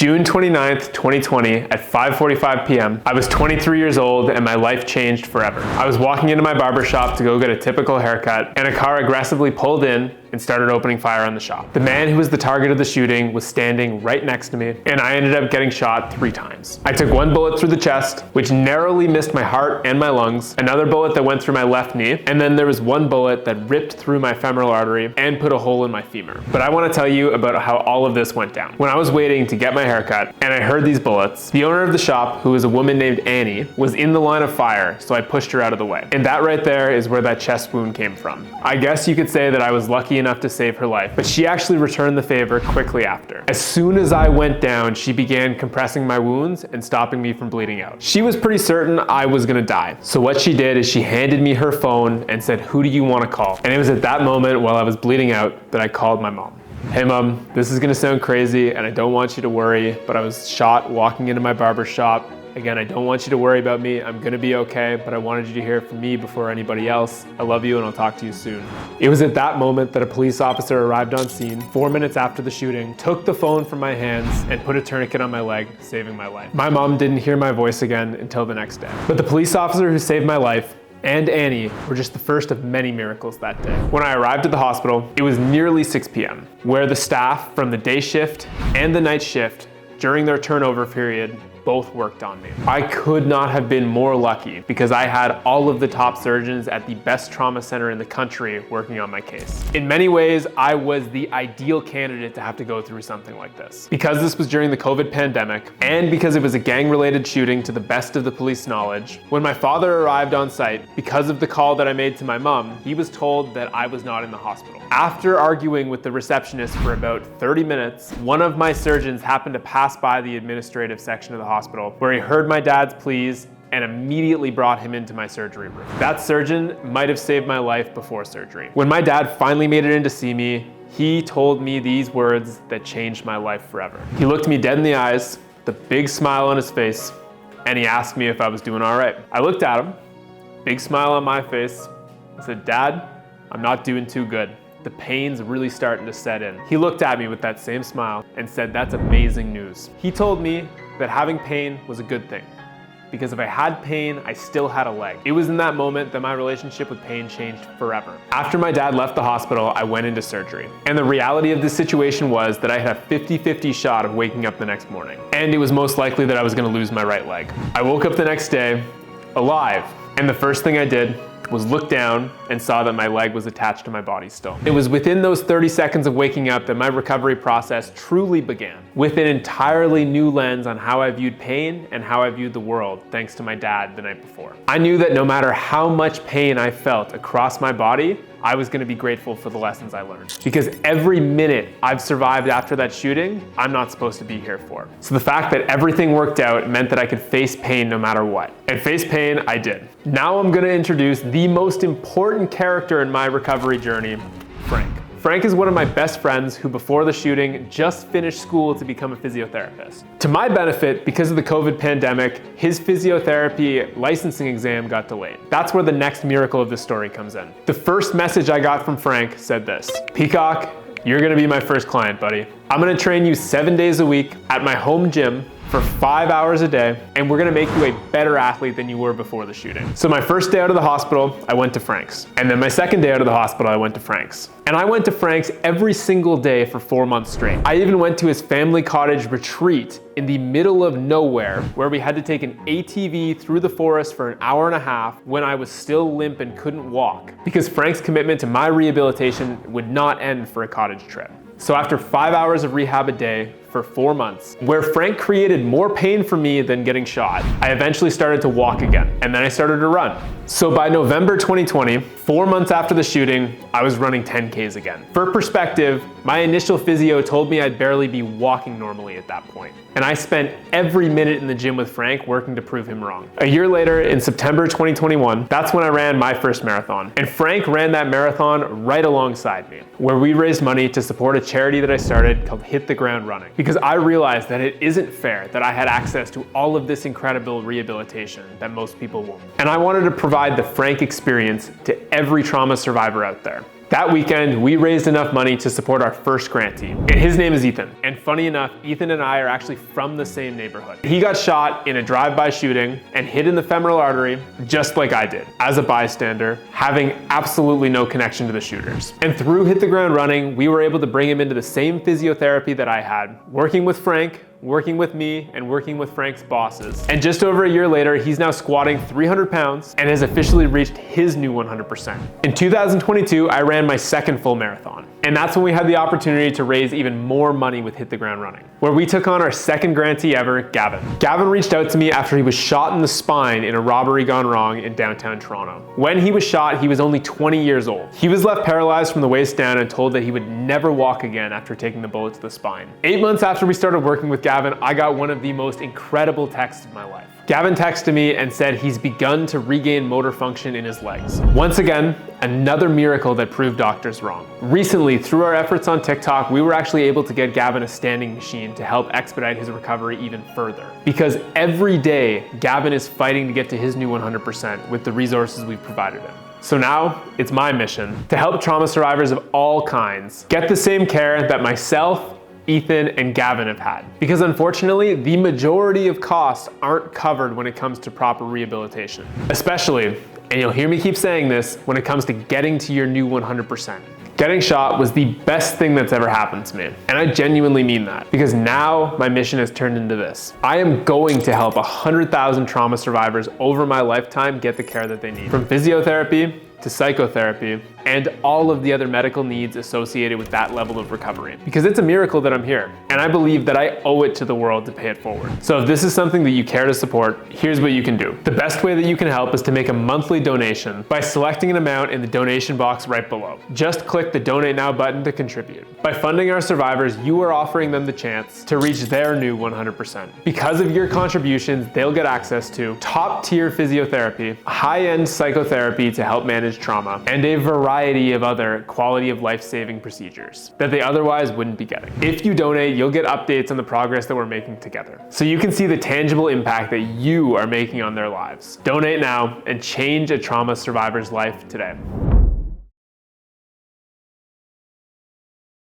June 29th, 2020 at 5:45 p.m. I was 23 years old and my life changed forever. I was walking into my barber shop to go get a typical haircut and a car aggressively pulled in and started opening fire on the shop. The man who was the target of the shooting was standing right next to me, and I ended up getting shot 3 times. I took one bullet through the chest, which narrowly missed my heart and my lungs, another bullet that went through my left knee, and then there was one bullet that ripped through my femoral artery and put a hole in my femur. But I want to tell you about how all of this went down. When I was waiting to get my haircut and I heard these bullets, the owner of the shop, who was a woman named Annie, was in the line of fire, so I pushed her out of the way. And that right there is where that chest wound came from. I guess you could say that I was lucky enough to save her life, but she actually returned the favor quickly after. As soon as I went down, she began compressing my wounds and stopping me from bleeding out. She was pretty certain I was gonna die. So what she did is she handed me her phone and said, "Who do you want to call?" And it was at that moment while I was bleeding out that I called my mom. "Hey mom, this is gonna sound crazy and I don't want you to worry, but I was shot walking into my barber shop. Again, I don't want you to worry about me. I'm gonna be okay, but I wanted you to hear from me before anybody else. I love you and I'll talk to you soon." It was at that moment that a police officer arrived on scene 4 minutes after the shooting, took the phone from my hands and put a tourniquet on my leg, saving my life. My mom didn't hear my voice again until the next day. But the police officer who saved my life and Annie were just the first of many miracles that day. When I arrived at the hospital, it was nearly 6 p.m., where the staff from the day shift and the night shift during their turnover period both worked on me. I could not have been more lucky because I had all of the top surgeons at the best trauma center in the country working on my case. In many ways, I was the ideal candidate to have to go through something like this. Because this was during the COVID pandemic, and because it was a gang-related shooting to the best of the police knowledge, when my father arrived on site, because of the call that I made to my mom, he was told that I was not in the hospital. After arguing with the receptionist for about 30 minutes, one of my surgeons happened to pass by the administrative section of the hospital, where he heard my dad's pleas and immediately brought him into my surgery room. That surgeon might have saved my life before surgery. When my dad finally made it in to see me, he told me these words that changed my life forever. He looked me dead in the eyes, the big smile on his face, and he asked me if I was doing all right. I looked at him, big smile on my face. I said, "Dad, I'm not doing too good. The pain's really starting to set in." He looked at me with that same smile and said, "That's amazing news." He told me that having pain was a good thing, because if I had pain, I still had a leg. It was in that moment that my relationship with pain changed forever. After my dad left the hospital, I went into surgery. And the reality of this situation was that I had a 50-50 shot of waking up the next morning. And it was most likely that I was gonna lose my right leg. I woke up the next day, alive. And the first thing I did was look down and saw that my leg was attached to my body still. It was within those 30 seconds of waking up that my recovery process truly began, with an entirely new lens on how I viewed pain and how I viewed the world, thanks to my dad the night before. I knew that no matter how much pain I felt across my body, I was gonna be grateful for the lessons I learned. Because every minute I've survived after that shooting, I'm not supposed to be here for. So the fact that everything worked out meant that I could face pain no matter what. And face pain, I did. Now I'm gonna introduce the most important character in my recovery journey, Frank. Frank is one of my best friends who before the shooting just finished school to become a physiotherapist. To my benefit, because of the COVID pandemic, his physiotherapy licensing exam got delayed. That's where the next miracle of this story comes in. The first message I got from Frank said this: "Peacock, you're gonna be my first client, buddy. I'm gonna train you 7 days a week at my home gym for 5 hours a day, and we're gonna make you a better athlete than you were before the shooting." So my first day out of the hospital, I went to Frank's. And then my second day out of the hospital, I went to Frank's. And I went to Frank's every single day for 4 months straight. I even went to his family cottage retreat in the middle of nowhere, where we had to take an ATV through the forest for an hour and a half when I was still limp and couldn't walk, because Frank's commitment to my rehabilitation would not end for a cottage trip. So after 5 hours of rehab a day for 4 months, where Frank created more pain for me than getting shot, I eventually started to walk again, and then I started to run. So by November 2020, 4 months after the shooting, I was running 10Ks again. For perspective, my initial physio told me I'd barely be walking normally at that point. And I spent every minute in the gym with Frank working to prove him wrong. A year later, in September 2021, that's when I ran my first marathon. And Frank ran that marathon right alongside me, where we raised money to support a charity that I started called Hit the Ground Running. Because I realized that it isn't fair that I had access to all of this incredible rehabilitation that most people won't. And I wanted to provide the Frank experience to every trauma survivor out there. That weekend, we raised enough money to support our first grantee, and his name is Ethan. And funny enough, Ethan and I are actually from the same neighborhood. He got shot in a drive-by shooting and hit in the femoral artery, just like I did, as a bystander, having absolutely no connection to the shooters. And through Hit the Ground Running, we were able to bring him into the same physiotherapy that I had, working with Frank, working with me, and working with Frank's bosses. And just over a year later, he's now squatting 300 pounds and has officially reached his new 100%. In 2022, I ran my second full marathon. And that's when we had the opportunity to raise even more money with Hit the Ground Running, where we took on our second grantee ever, Gavin. Gavin reached out to me after he was shot in the spine in a robbery gone wrong in downtown Toronto. When he was shot, he was only 20 years old. He was left paralyzed from the waist down and told that he would never walk again after taking the bullet to the spine. 8 months after we started working with Gavin, I got one of the most incredible texts of my life. Gavin texted me and said he's begun to regain motor function in his legs. Once again, another miracle that proved doctors wrong. Recently, through our efforts on TikTok, we were actually able to get Gavin a standing machine to help expedite his recovery even further. Because every day, Gavin is fighting to get to his new 100% with the resources we've provided him. So now, it's my mission to help trauma survivors of all kinds get the same care that myself, Ethan, and Gavin have had. Because unfortunately, the majority of costs aren't covered when it comes to proper rehabilitation. Especially, and you'll hear me keep saying this, when it comes to getting to your new 100%. Getting shot was the best thing that's ever happened to me. And I genuinely mean that, because now my mission has turned into this. I am going to help 100,000 trauma survivors over my lifetime get the care that they need. From physiotherapy to psychotherapy, and all of the other medical needs associated with that level of recovery. Because it's a miracle that I'm here, and I believe that I owe it to the world to pay it forward. So if this is something that you care to support, here's what you can do. The best way that you can help is to make a monthly donation by selecting an amount in the donation box right below. Just click the Donate Now button to contribute. By funding our survivors, you are offering them the chance to reach their new 100%. Because of your contributions, they'll get access to top-tier physiotherapy, high-end psychotherapy to help manage trauma, and a variety of other quality of life-saving procedures that they otherwise wouldn't be getting. If you donate, you'll get updates on the progress that we're making together, so you can see the tangible impact that you are making on their lives. Donate now and change a trauma survivor's life today.